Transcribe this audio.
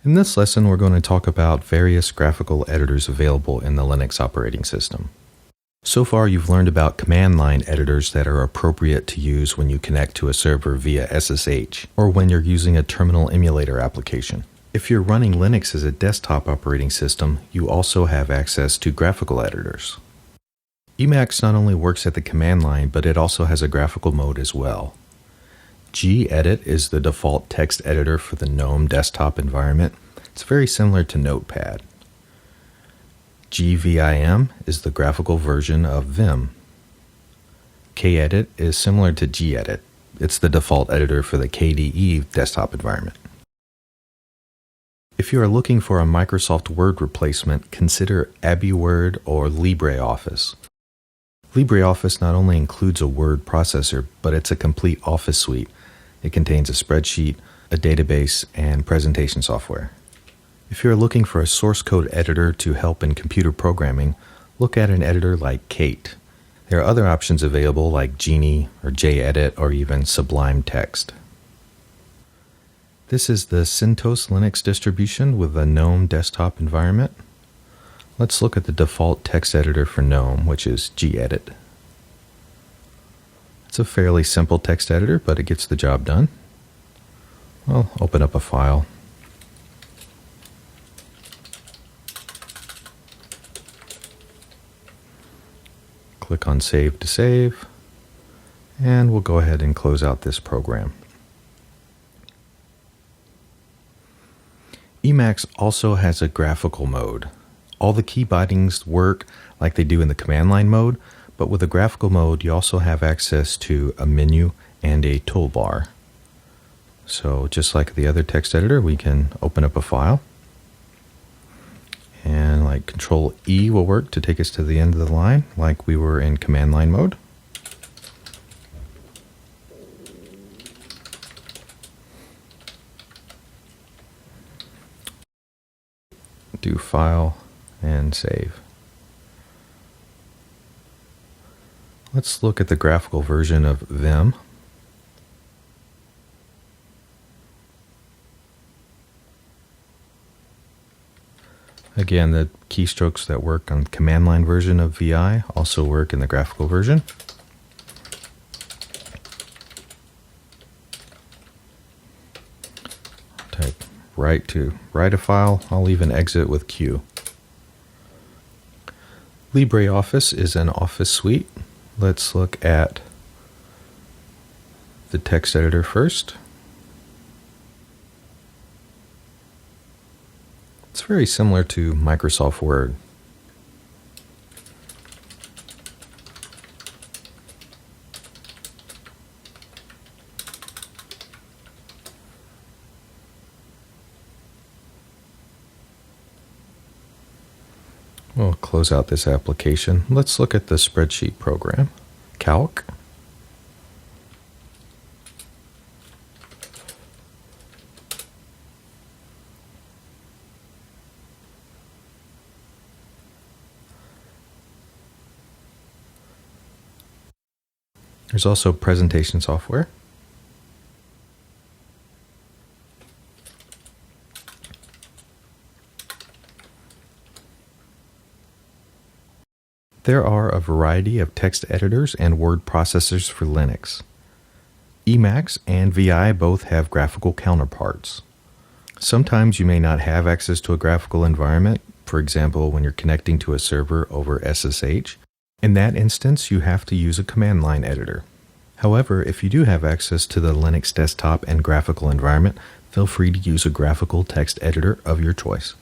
In this lesson, we're going to talk about various graphical editors available in the Linux operating system. So far, you've learned about command line editors that are appropriate to use when you connect to a server via SSH, or when you're using a terminal emulator application. If you're running Linux as a desktop operating system, you also have access to graphical editors. Emacs not only works at the command line, but it also has a graphical mode as well. gedit is the default text editor for the GNOME desktop environment. It's very similar to Notepad. gvim is the graphical version of Vim. kedit is similar to gedit. It's the default editor for the KDE desktop environment. If you are looking for a Microsoft Word replacement, consider AbiWord or LibreOffice. LibreOffice not only includes a word processor, but it's a complete office suite. It contains a spreadsheet, a database, and presentation software. If you're looking for a source code editor to help in computer programming, look at an editor like Kate. There are other options available like Genie or JEdit or even Sublime Text. This is the CentOS Linux distribution with a GNOME desktop environment. Let's look at the default text editor for GNOME, which is gedit. It's a fairly simple text editor, but it gets the job done. I'll open up a file. Click on Save to save, and we'll go ahead and close out this program. Emacs also has a graphical mode. All the key bindings work like they do in the command line mode, but with a graphical mode you also have access to a menu and a toolbar. So just like the other text editor, we can open up a file, and like Control E will work to take us to the end of the line like we were in command line mode. Do File and Save. Let's look at the graphical version of Vim. Again, the keystrokes that work on the command line version of VI also work in the graphical version. Type write to write a file. I'll even exit with Q. LibreOffice is an office suite. Let's look at the text editor first. It's very similar to Microsoft Word. We'll close out this application. Let's look at the spreadsheet program, Calc. There's also presentation software. There are a variety of text editors and word processors for Linux. Emacs and VI both have graphical counterparts. Sometimes you may not have access to a graphical environment, for example, when you're connecting to a server over SSH. In that instance, you have to use a command line editor. However, if you do have access to the Linux desktop and graphical environment, feel free to use a graphical text editor of your choice.